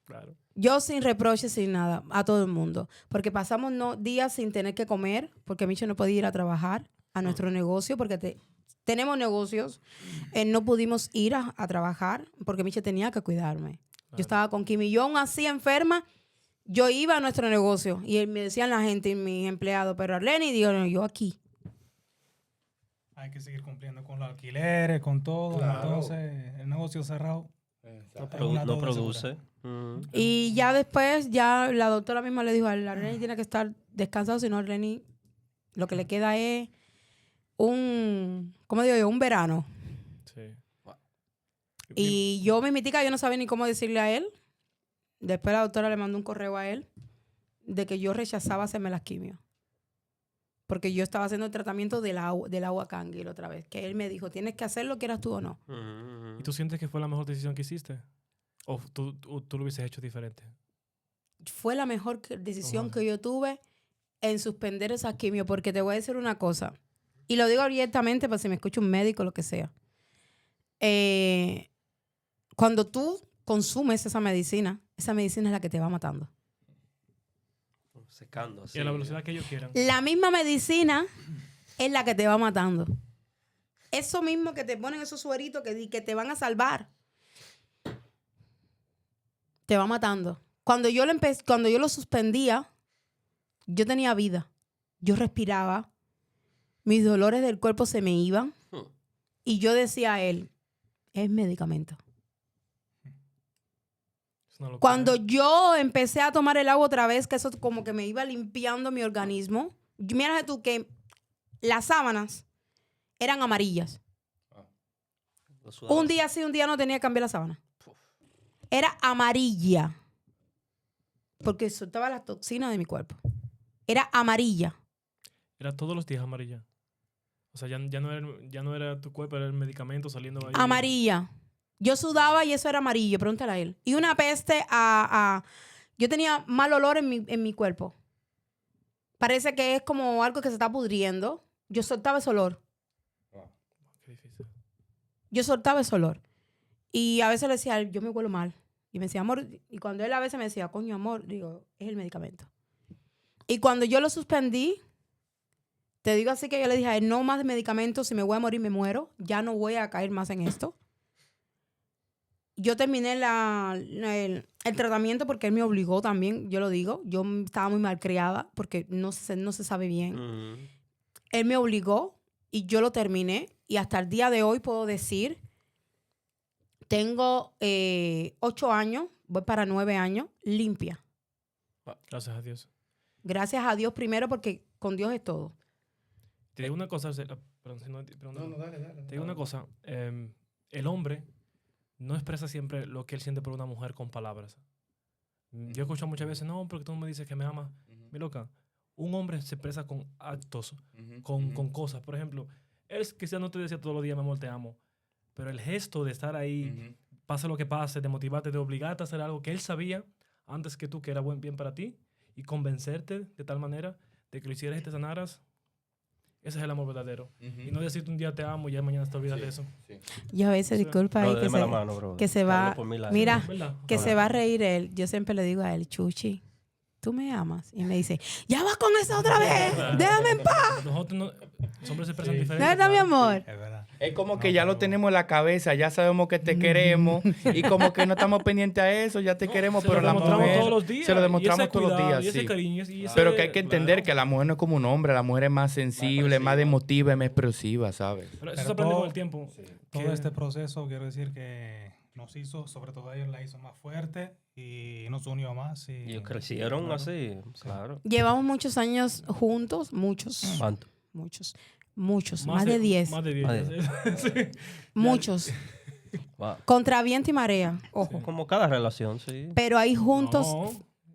Claro. Yo sin reproches, sin nada, a todo el mundo. Porque pasamos días sin tener que comer, porque Micho no podía ir a trabajar a nuestro negocio, porque tenemos negocios. No pudimos ir a trabajar, porque Micho tenía que cuidarme. Yo estaba con Kim y yo aún así enferma, yo iba a nuestro negocio y me decían la gente y mis empleados, pero Arleni, digo, no, yo aquí. Hay que seguir cumpliendo con los alquileres, con todo. Claro. Entonces, el negocio cerrado. No, Es una no deuda produce. Mm. Y ya después, ya la doctora misma le dijo, Arleni tiene que estar descansado, si no Arleni lo que le queda es ¿cómo digo yo? Un verano. Sí. Y yo, mismitica, yo no sabía ni cómo decirle a él. Después la doctora le mandó un correo a él de que yo rechazaba hacerme las quimios. Porque yo estaba haciendo el tratamiento del agua canguil otra vez. Que él me dijo, tienes que hacerlo, quieras tú o no. ¿Y tú sientes que fue la mejor decisión que hiciste? ¿O tú lo hubieses hecho diferente? Fue la mejor decisión Ajá. que yo tuve en suspender esas quimios. Porque te voy a decir una cosa. Y lo digo abiertamente para si me escucha un médico o lo que sea. Cuando tú consumes esa medicina es la que te va matando. Secando. Y a la velocidad que ellos quieran. La misma medicina es la que te va matando. Eso mismo que te ponen esos sueritos que te van a salvar, te va matando. Cuando yo lo suspendía, yo tenía vida. Yo respiraba. Mis dolores del cuerpo se me iban. Y yo decía a él, es medicamento. Es una locura. Cuando yo empecé a tomar el agua otra vez, que eso como que me iba limpiando mi organismo, mira tú que las sábanas eran amarillas. Lo sudaba. Un día sí, un día no tenía que cambiar la sábana. Era amarilla. Porque soltaba las toxinas de mi cuerpo. Era amarilla. Era todos los días amarilla. O sea, ya no era tu cuerpo, era el medicamento saliendo ahí. Amarilla. Yo sudaba y eso era amarillo, pregúntale a él. Y una peste yo tenía mal olor en mi cuerpo. Parece que es como algo que se está pudriendo. Yo soltaba ese olor. Qué difícil. Yo soltaba ese olor. Y a veces le decía, a él, yo me huelo mal. Y me decía, amor, y cuando él a veces me decía, coño, amor, digo, es el medicamento. Y cuando yo lo suspendí, te digo así que yo le dije a él, no más medicamentos, si me voy a morir, me muero. Ya no voy a caer más en esto. Yo terminé el tratamiento porque él me obligó también, yo lo digo. Yo estaba muy mal criada porque no se sabe bien. Él me obligó y yo lo terminé. Y hasta el día de hoy puedo decir, tengo 8 años, voy para 9 años, limpia. Gracias a Dios. Gracias a Dios primero porque con Dios es todo. Te digo una cosa. Perdón, si no, dale. te digo una cosa. El hombre no expresa siempre lo que él siente por una mujer con palabras. Yo he escuchado muchas veces, no, porque tú me dices que me amas. Mi loca, un hombre se expresa con actos, con cosas. Por ejemplo, él quizás no te decía todos los días, mi amor, te amo. Pero el gesto de estar ahí, pase lo que pase, de motivarte, de obligarte a hacer algo que él sabía antes que tú que era bien para ti y convencerte de tal manera de que lo hicieras y te sanaras. Ese es el amor verdadero. Y no decirte un día te amo y ya mañana te olvidas de eso. Yo a veces, Sí. disculpa ahí, Bro, deme la mano, bro. que se Te va, hablo por 1000 años. mira, ¿Verdad? que se va a reír él. Yo siempre le digo a él, Chuchi, tú me amas. Y me dice, ya vas con esa otra vez, déjame en paz. Nosotros no, los hombres se expresan Sí. diferente. ¿Dónde está mi claro. amor? Es verdad. Es como que ya lo tenemos en la cabeza, ya sabemos que te queremos y como que no estamos pendientes a eso, ya te queremos, pero la mujer todos los días, se lo demostramos todos los días, y ese sí. cariño, y ese- Pero que hay que entender claro. que la mujer no es como un hombre, la mujer es más sensible, más emotiva, más expresiva, ¿sabes? Pero eso Pero se aprende todo- con el tiempo. Todo que- este proceso, quiero decir que nos hizo, sobre todo a ellos, la hizo más fuerte y nos unió más. Y Ellos crecieron claro. así, claro. Llevamos muchos años juntos, muchos, ¿Cuánto? más de 10, Más de 10. Más de- Sí. muchos, Wow. contra viento y marea, ojo. Como cada relación, sí. Pero ahí juntos,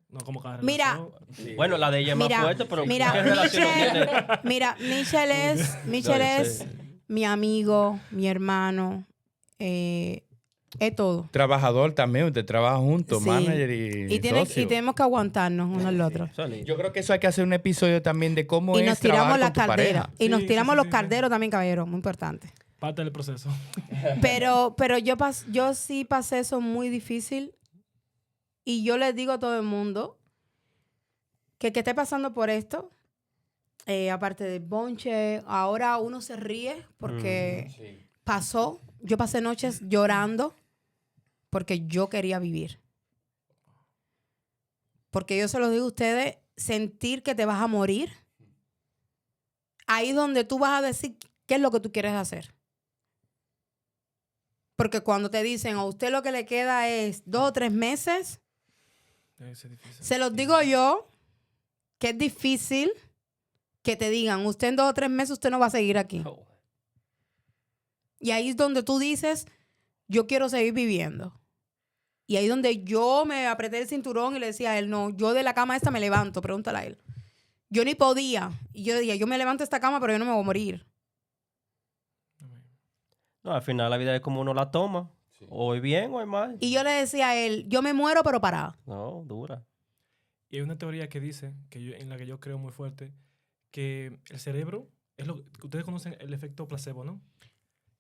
No como cada Mira, relación. Bueno, la de ella es más mira, fuerte, pero mira, ¿qué relación Michelle, tiene? Michelle es Sí. mi amigo, mi hermano, es todo. Trabajador también, usted trabaja juntos, Sí. manager y Y socio. tenemos que aguantarnos uno al otro. Sally. Yo creo que eso hay que hacer un episodio también de cómo Y es nos tiramos trabajar la con tu caldera. pareja. Y nos Sí, tiramos sí, los sí, sí. calderos también, caballero, muy importante. Parte del proceso. Pero yo sí pasé eso muy difícil. Y yo les digo a todo el mundo que el que esté pasando por esto, aparte del bonche, ahora uno se ríe porque pasó. Yo pasé noches llorando porque yo quería vivir. Porque yo se los digo a ustedes, sentir que te vas a morir, ahí es donde tú vas a decir qué es lo que tú quieres hacer. Porque cuando te dicen a usted lo que le queda es 2 o 3 meses, Es difícil. se los digo yo que es difícil que te digan, usted en 2 o 3 meses usted no va a seguir aquí. Oh. Y ahí es donde tú dices, yo quiero seguir viviendo. Y ahí es donde yo me apreté el cinturón y le decía a él, no, yo de la cama esta me levanto, pregúntale a él. Yo ni podía. Y yo decía, yo me levanto de esta cama, pero yo no me voy a morir. No, al final la vida es como uno la toma. O es bien o es mal. Y yo le decía a él, yo me muero, pero parada. No, dura. Y hay una teoría que dice, en la que yo creo muy fuerte, que el cerebro, es lo que ustedes conocen el efecto placebo, ¿no?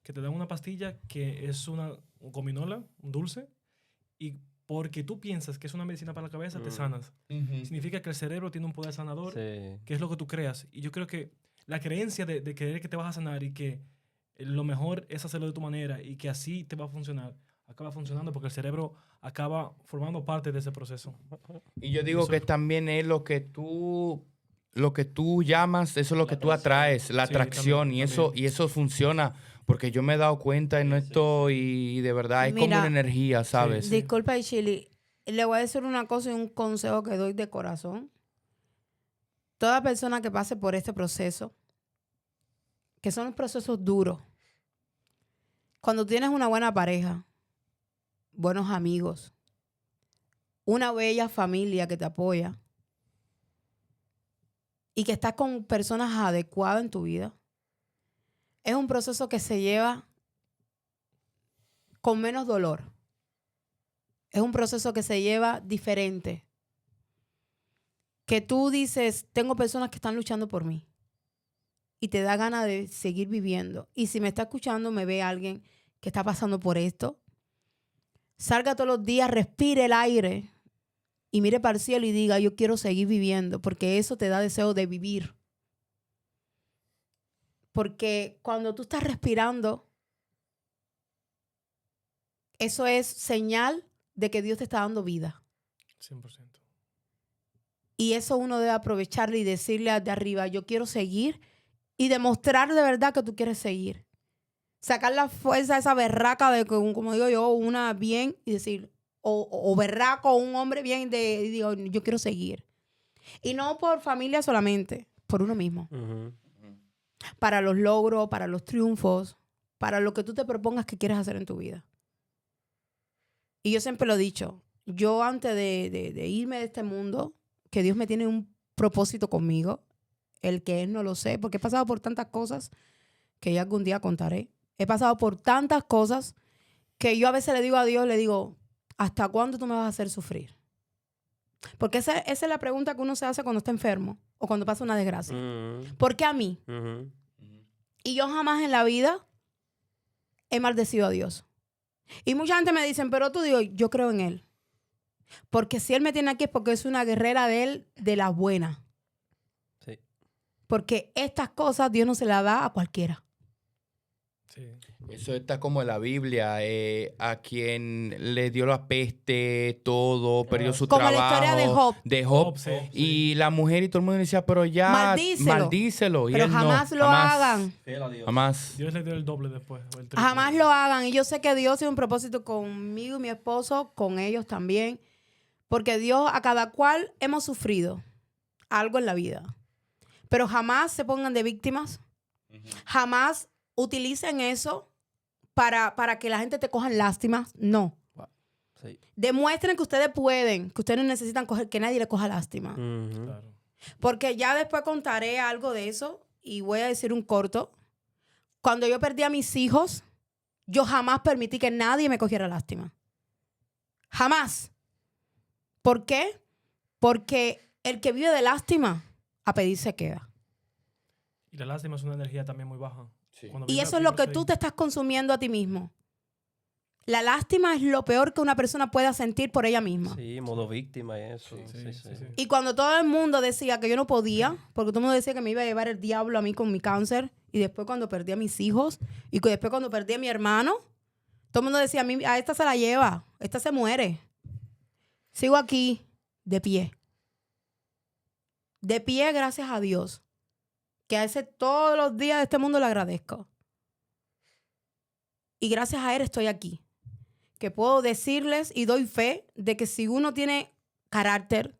Que te dan una pastilla que es una gominola, un dulce, y porque tú piensas que es una medicina para la cabeza, te sanas. Significa que el cerebro tiene un poder sanador, Sí. que es lo que tú creas. Y yo creo que la creencia de creer que te vas a sanar y que lo mejor es hacerlo de tu manera y que así te va a funcionar, acaba funcionando porque el cerebro acaba formando parte de ese proceso. Y yo digo que también es lo que tú llamas, eso es lo que tú atraes, la Sí, atracción, también, y eso funciona, porque yo me he dado cuenta en esto y de verdad es como Mira, una energía, ¿sabes? Disculpa, Chili. Le voy a decir una cosa y un consejo que doy de corazón. Toda persona que pase por este proceso, que son procesos duros, cuando tienes una buena pareja, buenos amigos, una bella familia que te apoya y que estás con personas adecuadas en tu vida, es un proceso que se lleva con menos dolor. Es un proceso que se lleva diferente. Que tú dices, tengo personas que están luchando por mí. Y te da ganas de seguir viviendo. Y si me está escuchando, me ve alguien que está pasando por esto, salga todos los días, respire el aire y mire para el cielo y diga, yo quiero seguir viviendo, porque eso te da deseo de vivir. Porque cuando tú estás respirando, eso es señal de que Dios te está dando vida. 100%. Y eso uno debe aprovecharle y decirle al de arriba, yo quiero seguir, y demostrar de verdad que tú quieres seguir. Sacar la fuerza, esa berraca de, como digo yo, una bien, y decir, o berraco, un hombre bien, y digo, yo quiero seguir. Y no por familia solamente, por uno mismo. Ujú. Para los logros, para los triunfos, para lo que tú te propongas que quieres hacer en tu vida. Y yo siempre lo he dicho, yo antes de irme de este mundo, que Dios me tiene un propósito conmigo, el que Él no lo sé, porque he pasado por tantas cosas que ya algún día contaré. He pasado por tantas cosas que yo a veces le digo a Dios, le digo, ¿hasta cuándo tú me vas a hacer sufrir? Porque esa es la pregunta que uno se hace cuando está enfermo o cuando pasa una desgracia. Ujú. ¿Por qué a mí? Ujú. Y yo jamás en la vida he maldecido a Dios. Y mucha gente me dice, pero tú, digo, yo creo en Él. Porque si Él me tiene aquí es porque es una guerrera de Él, de la buena. Sí. Porque estas cosas Dios no se las da a cualquiera. Sí. Eso está como en la Biblia, a quien le dio la peste, todo, perdió su Como la trabajo. historia de Job. Job, Sí, y la mujer y todo el mundo decía, pero ya, maldícelo. Y Pero él no, jamás lo hagan. Fiel a Dios. Jamás. Dios le dio el doble después. o el triple. Jamás lo hagan. Y yo sé que Dios tiene un propósito conmigo y mi esposo, con ellos también. Porque Dios, a cada cual hemos sufrido algo en la vida. Pero jamás se pongan de víctimas. Jamás utilicen eso para que la gente te coja lástima. No. Sí. Demuestren que ustedes pueden, que ustedes no necesitan coger, que nadie le coja lástima. Ujú. Claro. Porque ya después contaré algo de eso y voy a decir un corto. Cuando yo perdí a mis hijos, yo jamás permití que nadie me cogiera lástima. Jamás. ¿Por qué? Porque el que vive de lástima, a pedir se queda. Y la lástima es una energía también muy baja. Sí. Cuando Y vive eso a es lo ti, que no tú sé. te estás consumiendo a ti mismo. La lástima es lo peor que una persona pueda sentir por ella misma. Sí, modo víctima y eso. Sí, sí, sí. Y cuando todo el mundo decía que yo no podía, porque todo el mundo decía que me iba a llevar el diablo a mí con mi cáncer, y después cuando perdí a mis hijos, y que después cuando perdí a mi hermano, todo el mundo decía, a esta se la lleva, esta se muere. Sigo aquí, de pie. De pie, gracias a Dios. Que a ese todos los días de este mundo le agradezco. Y gracias a Él estoy aquí. Que puedo decirles y doy fe de que si uno tiene carácter,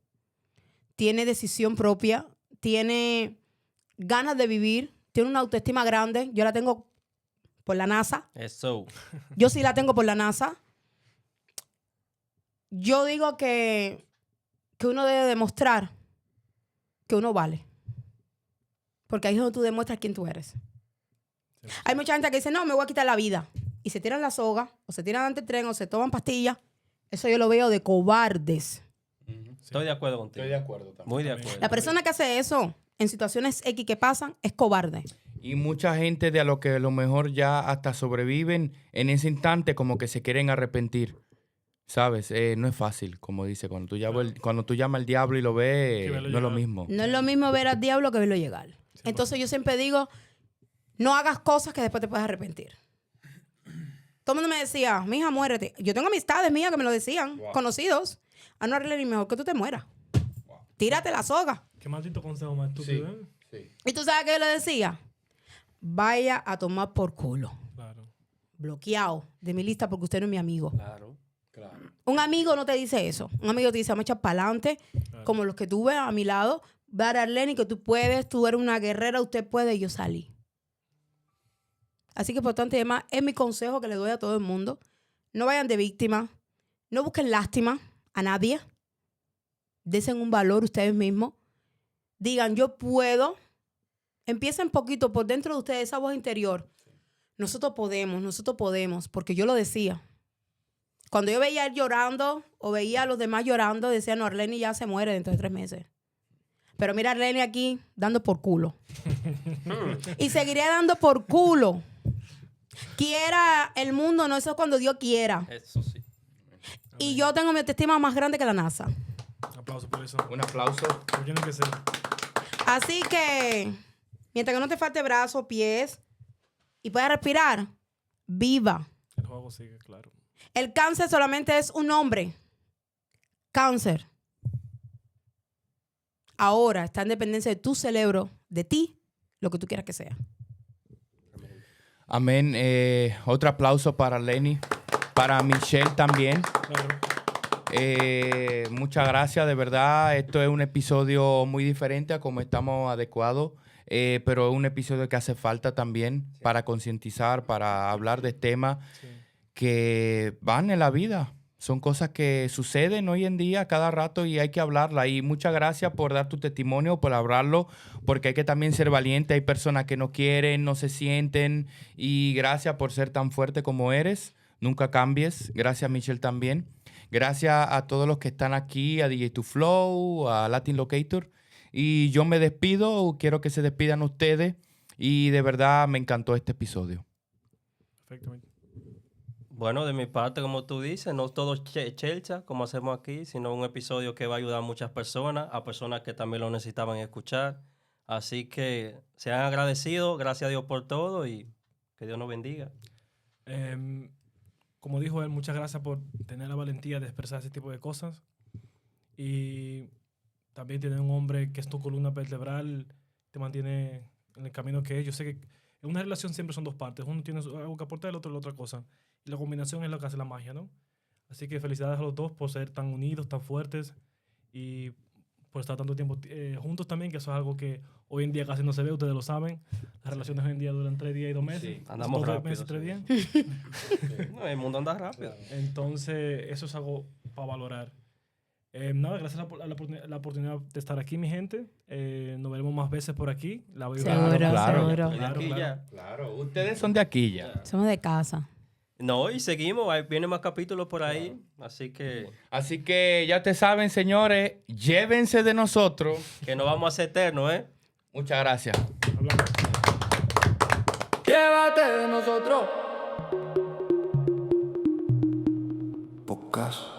tiene decisión propia, tiene ganas de vivir, tiene una autoestima grande, yo la tengo por la NASA, Eso. yo sí la tengo por la NASA. Yo digo que uno debe demostrar que uno vale. Porque ahí es donde tú demuestras quién tú eres. Hay mucha gente que dice, no, me voy a quitar la vida. Y se tiran la soga, o se tiran ante el tren, o se toman pastillas. Eso yo lo veo de cobardes. Estoy de acuerdo contigo. Estoy de acuerdo también. Muy de acuerdo. La persona que hace eso en situaciones X que pasan es cobarde. Y mucha gente de a lo que a lo mejor ya hasta sobreviven en ese instante como que se quieren arrepentir. ¿Sabes? No es fácil, como dice. Cuando tú llamas al diablo y lo ves, Que verlo no es lo llegar. mismo. No es lo mismo ver al diablo que verlo llegar. Entonces yo siempre digo, no hagas cosas que después te puedas arrepentir. Todo el mundo me decía, mija, muérete. Yo tengo amistades mías que me lo decían, conocidos. A no arreglar ni mejor que tú te mueras. Tírate la soga. Qué maldito consejo más estúpido, ¿eh? Sí. ¿Y tú sabes qué yo le decía? Vaya a tomar por culo. Claro. Bloqueado de mi lista porque usted no es mi amigo. Claro. Claro. Un amigo no te dice eso. Un amigo te dice, vamos a echar para adelante, como los que tú ves a mi lado. Dar a Arleni que tú puedes, tú eres una guerrera, usted puede, y yo salí. Así que, por tanto, además, es mi consejo que le doy a todo el mundo. No vayan de víctima. No busquen lástima a nadie. Desen un valor ustedes mismos. Digan, yo puedo. Empiecen poquito por dentro de ustedes, esa voz interior. Nosotros podemos, porque yo lo decía. Cuando yo veía a él llorando o veía a los demás llorando, decía, no, Arleni ya se muere dentro de 3 meses. Pero mira a Arleni aquí dando por culo. Y seguiré dando por culo. Quiera el mundo, no, eso es cuando Dios quiera. Eso sí. Y yo tengo mi autoestima más grande que la NASA. Un aplauso por eso. Un aplauso. Como tiene que ser. Así que, mientras que no te falte brazos, pies y puedas respirar, viva. El juego sigue, claro. El cáncer solamente es un nombre. Cáncer. Ahora está en dependencia de tu cerebro, de ti, lo que tú quieras que sea. Amén. Otro aplauso para Lenny. Para Michelle también. Claro. Muchas gracias, de verdad. Esto es un episodio muy diferente a como estamos adecuados, pero es un episodio que hace falta también para concientizar, para hablar de temas Sí. que van en la vida. Son cosas que suceden hoy en día cada rato y hay que hablarla. Y muchas gracias por dar tu testimonio, por hablarlo, porque hay que también ser valiente. Hay personas que no quieren, no se sienten. Y gracias por ser tan fuerte como eres. Nunca cambies. Gracias, Michelle, también. Gracias a todos los que están aquí, a DJ 2 Flow, a Latin Locator. Y yo me despido. Quiero que se despidan ustedes. Y de verdad me encantó este episodio. Perfectamente. Bueno, de mi parte, como tú dices, no todo chelcha, como hacemos aquí, sino un episodio que va a ayudar a muchas personas, a personas que también lo necesitaban escuchar. Así que sean agradecidos, gracias a Dios por todo y Que Dios nos bendiga. Como dijo él, muchas gracias por tener la valentía de expresar ese tipo de cosas. Y también tener un hombre que es tu columna vertebral, te mantiene en el camino que es. Yo sé que en una relación siempre son dos partes. Uno tiene algo que aportar, el otro la otra cosa. Y la combinación es lo que hace la magia, ¿no? Así que felicidades a los dos por ser tan unidos, tan fuertes y por estar tanto tiempo juntos también, que eso es algo que hoy en día casi no se ve, ustedes lo saben. Las relaciones hoy en día duran 3 días y 2 meses. Sí. Andamos 2 rápido, meses y 3 sí. días. No, el mundo anda rápido. Entonces, eso es algo para valorar. Nada, gracias a la oportunidad de estar aquí, mi gente. Nos veremos más veces por aquí. La veo Seguro, claro. seguro. Y de aquí claro. ya. Claro, ustedes son de aquí ya. Somos de casa. No, y seguimos. Ahí vienen más capítulos por ahí. Así que Ya ustedes saben, señores, llévense de nosotros. no vamos a ser eternos, ¿eh? Muchas gracias. Hablamos. Llévate de nosotros. Podcast.